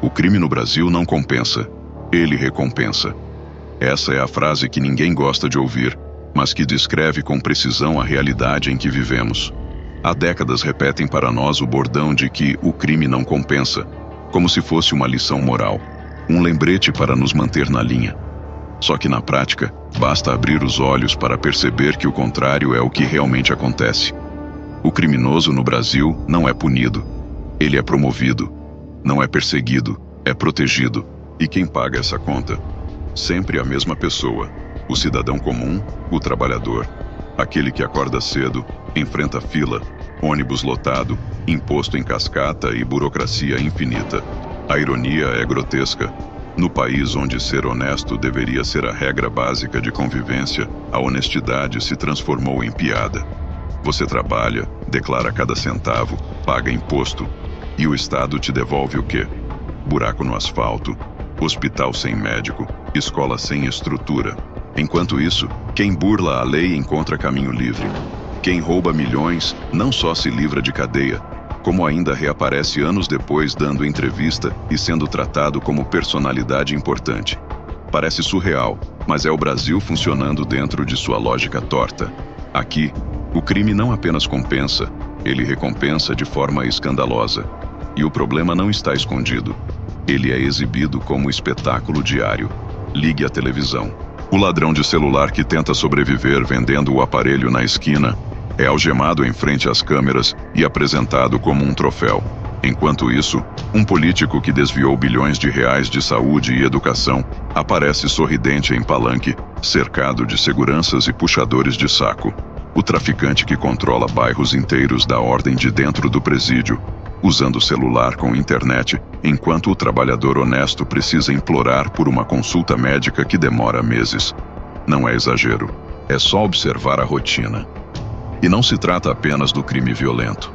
O crime no Brasil não compensa, ele recompensa. Essa é a frase que ninguém gosta de ouvir, mas que descreve com precisão a realidade em que vivemos. Há décadas repetem para nós o bordão de que o crime não compensa, como se fosse uma lição moral, um lembrete para nos manter na linha. Só que na prática, basta abrir os olhos para perceber que o contrário é o que realmente acontece. O criminoso no Brasil não é punido, ele é promovido. Não é perseguido, é protegido. E quem paga essa conta? Sempre a mesma pessoa. O cidadão comum, o trabalhador. Aquele que acorda cedo, enfrenta fila, ônibus lotado, imposto em cascata e burocracia infinita. A ironia é grotesca. No país onde ser honesto deveria ser a regra básica de convivência, a honestidade se transformou em piada. Você trabalha, declara cada centavo, paga imposto. E o Estado te devolve o quê? Buraco no asfalto, hospital sem médico, escola sem estrutura. Enquanto isso, quem burla a lei encontra caminho livre. Quem rouba milhões não só se livra de cadeia, como ainda reaparece anos depois dando entrevista e sendo tratado como personalidade importante. Parece surreal, mas é o Brasil funcionando dentro de sua lógica torta. Aqui, o crime não apenas compensa, ele recompensa de forma escandalosa. E o problema não está escondido. Ele é exibido como espetáculo diário. Ligue a televisão. O ladrão de celular que tenta sobreviver vendendo o aparelho na esquina é algemado em frente às câmeras e apresentado como um troféu. Enquanto isso, um político que desviou bilhões de reais de saúde e educação aparece sorridente em palanque, cercado de seguranças e puxadores de saco. O traficante que controla bairros inteiros da ordem de dentro do presídio, usando o celular com internet, enquanto o trabalhador honesto precisa implorar por uma consulta médica que demora meses. Não é exagero, é só observar a rotina. E não se trata apenas do crime violento.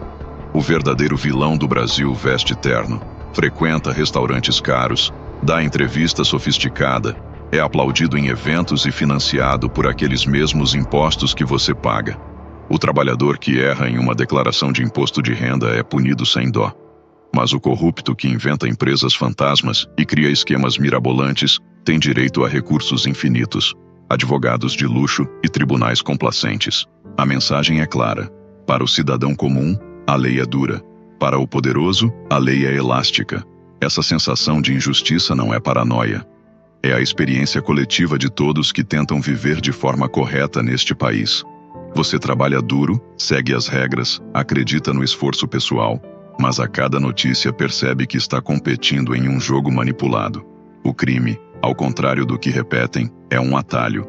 O verdadeiro vilão do Brasil veste terno, frequenta restaurantes caros, dá entrevista sofisticada, é aplaudido em eventos e financiado por aqueles mesmos impostos que você paga. O trabalhador que erra em uma declaração de imposto de renda é punido sem dó. Mas o corrupto que inventa empresas fantasmas e cria esquemas mirabolantes tem direito a recursos infinitos, advogados de luxo e tribunais complacentes. A mensagem é clara. Para o cidadão comum, a lei é dura. Para o poderoso, a lei é elástica. Essa sensação de injustiça não é paranoia. É a experiência coletiva de todos que tentam viver de forma correta neste país. Você trabalha duro, segue as regras, acredita no esforço pessoal, mas a cada notícia percebe que está competindo em um jogo manipulado. O crime, ao contrário do que repetem, é um atalho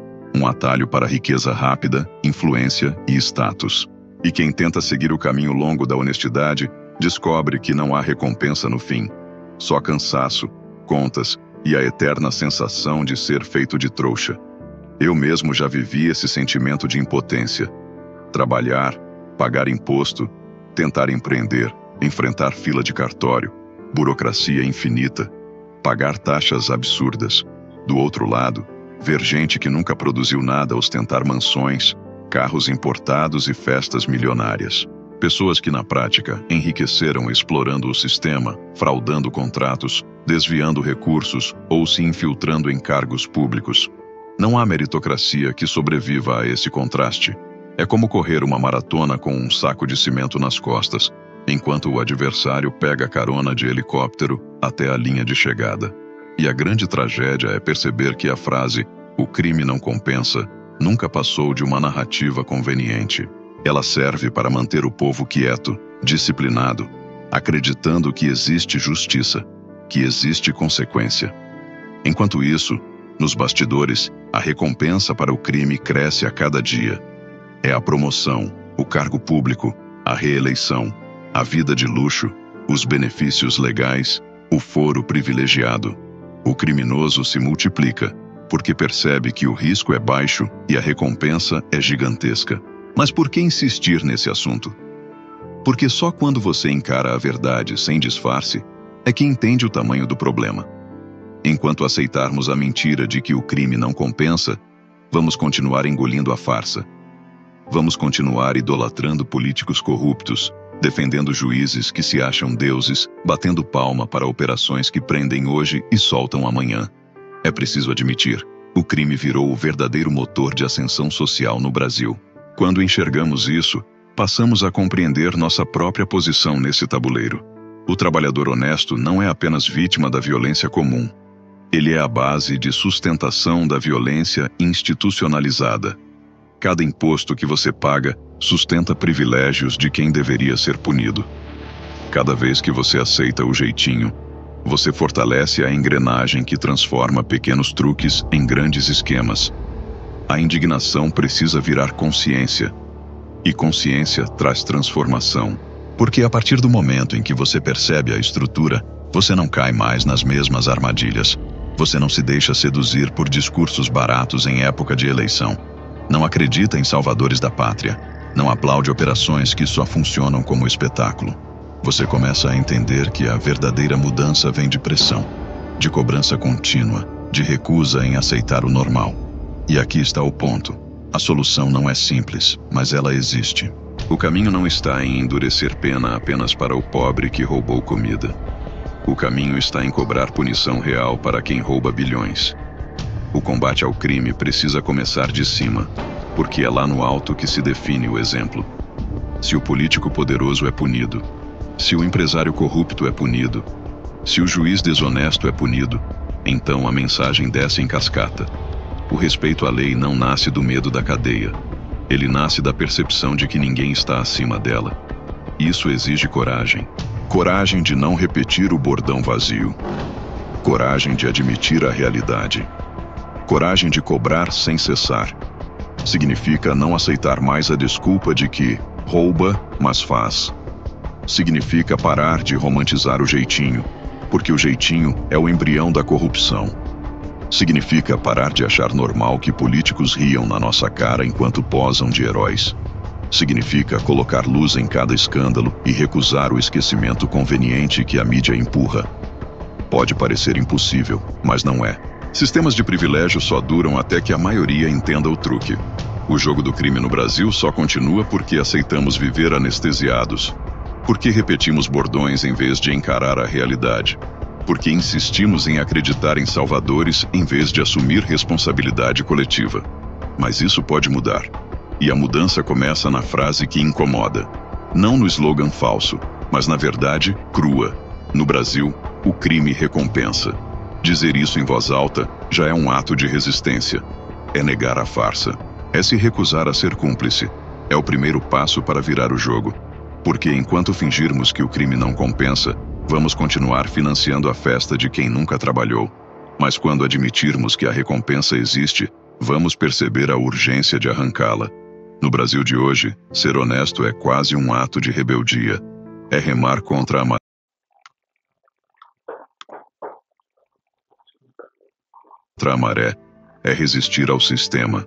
para riqueza rápida, influência e status. E quem tenta seguir o caminho longo da honestidade, descobre que não há recompensa no fim. Só cansaço, contas e a eterna sensação de ser feito de trouxa. Eu mesmo já vivi esse sentimento de impotência. Trabalhar, pagar imposto, tentar empreender, enfrentar fila de cartório, burocracia infinita, pagar taxas absurdas. Do outro lado, ver gente que nunca produziu nada ostentar mansões, carros importados e festas milionárias. Pessoas que na prática enriqueceram explorando o sistema, fraudando contratos, desviando recursos ou se infiltrando em cargos públicos. Não há meritocracia que sobreviva a esse contraste. É como correr uma maratona com um saco de cimento nas costas, enquanto o adversário pega carona de helicóptero até a linha de chegada. E a grande tragédia é perceber que a frase "o crime não compensa" nunca passou de uma narrativa conveniente. Ela serve para manter o povo quieto, disciplinado, acreditando que existe justiça, que existe consequência. Enquanto isso, nos bastidores, a recompensa para o crime cresce a cada dia. É a promoção, o cargo público, a reeleição, a vida de luxo, os benefícios legais, o foro privilegiado. O criminoso se multiplica, porque percebe que o risco é baixo e a recompensa é gigantesca. Mas por que insistir nesse assunto? Porque só quando você encara a verdade sem disfarce, é que entende o tamanho do problema. Enquanto aceitarmos a mentira de que o crime não compensa, vamos continuar engolindo a farsa. Vamos continuar idolatrando políticos corruptos, defendendo juízes que se acham deuses, batendo palma para operações que prendem hoje e soltam amanhã. É preciso admitir, o crime virou o verdadeiro motor de ascensão social no Brasil. Quando enxergamos isso, passamos a compreender nossa própria posição nesse tabuleiro. O trabalhador honesto não é apenas vítima da violência comum. Ele é a base de sustentação da violência institucionalizada. Cada imposto que você paga sustenta privilégios de quem deveria ser punido. Cada vez que você aceita o jeitinho, você fortalece a engrenagem que transforma pequenos truques em grandes esquemas. A indignação precisa virar consciência. E consciência traz transformação. Porque a partir do momento em que você percebe a estrutura, você não cai mais nas mesmas armadilhas. Você não se deixa seduzir por discursos baratos em época de eleição. Não acredita em salvadores da pátria. Não aplaude operações que só funcionam como espetáculo. Você começa a entender que a verdadeira mudança vem de pressão, de cobrança contínua, de recusa em aceitar o normal. E aqui está o ponto. A solução não é simples, mas ela existe. O caminho não está em endurecer pena apenas para o pobre que roubou comida. O caminho está em cobrar punição real para quem rouba bilhões. O combate ao crime precisa começar de cima, porque é lá no alto que se define o exemplo. Se o político poderoso é punido, se o empresário corrupto é punido, se o juiz desonesto é punido, então a mensagem desce em cascata. O respeito à lei não nasce do medo da cadeia. Ele nasce da percepção de que ninguém está acima dela. Isso exige coragem. Coragem de não repetir o bordão vazio. Coragem de admitir a realidade. Coragem de cobrar sem cessar. Significa não aceitar mais a desculpa de que rouba, mas faz. Significa parar de romantizar o jeitinho, porque o jeitinho é o embrião da corrupção. Significa parar de achar normal que políticos riam na nossa cara enquanto posam de heróis. Significa colocar luz em cada escândalo e recusar o esquecimento conveniente que a mídia empurra. Pode parecer impossível, mas não é. Sistemas de privilégio só duram até que a maioria entenda o truque. O jogo do crime no Brasil só continua porque aceitamos viver anestesiados. Porque repetimos bordões em vez de encarar a realidade. Porque insistimos em acreditar em salvadores em vez de assumir responsabilidade coletiva. Mas isso pode mudar. E a mudança começa na frase que incomoda. Não no slogan falso, mas na verdade crua. No Brasil, o crime recompensa. Dizer isso em voz alta já é um ato de resistência. É negar a farsa. É se recusar a ser cúmplice. É o primeiro passo para virar o jogo. Porque enquanto fingirmos que o crime não compensa, vamos continuar financiando a festa de quem nunca trabalhou. Mas quando admitirmos que a recompensa existe, vamos perceber a urgência de arrancá-la. No Brasil de hoje, ser honesto é quase um ato de rebeldia. É remar contra a maré. É resistir ao sistema.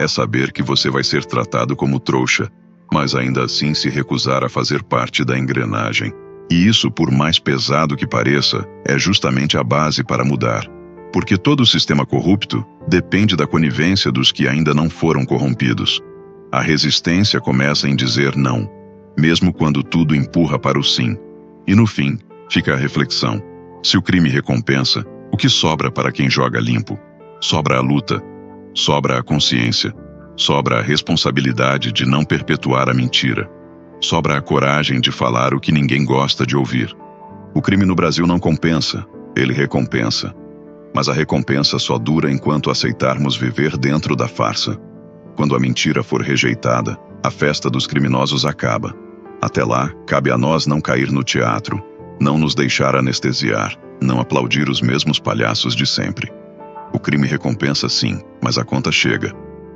É saber que você vai ser tratado como trouxa, mas ainda assim se recusar a fazer parte da engrenagem. E isso, por mais pesado que pareça, é justamente a base para mudar. Porque todo sistema corrupto depende da conivência dos que ainda não foram corrompidos. A resistência começa em dizer não, mesmo quando tudo empurra para o sim. E no fim, fica a reflexão. Se o crime recompensa, o que sobra para quem joga limpo? Sobra a luta, sobra a consciência, sobra a responsabilidade de não perpetuar a mentira. Sobra a coragem de falar o que ninguém gosta de ouvir. O crime no Brasil não compensa, ele recompensa. Mas a recompensa só dura enquanto aceitarmos viver dentro da farsa. Quando a mentira for rejeitada, a festa dos criminosos acaba. Até lá, cabe a nós não cair no teatro, não nos deixar anestesiar, não aplaudir os mesmos palhaços de sempre. O crime recompensa sim, mas a conta chega.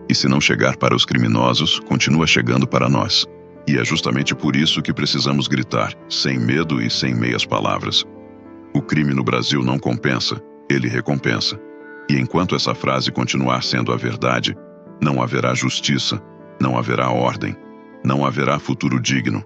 E se não chegar para os criminosos, continua chegando para nós. E é justamente por isso que precisamos gritar, sem medo e sem meias palavras. O crime no Brasil não compensa, ele recompensa. E enquanto essa frase continuar sendo a verdade, não haverá justiça, não haverá ordem, não haverá futuro digno.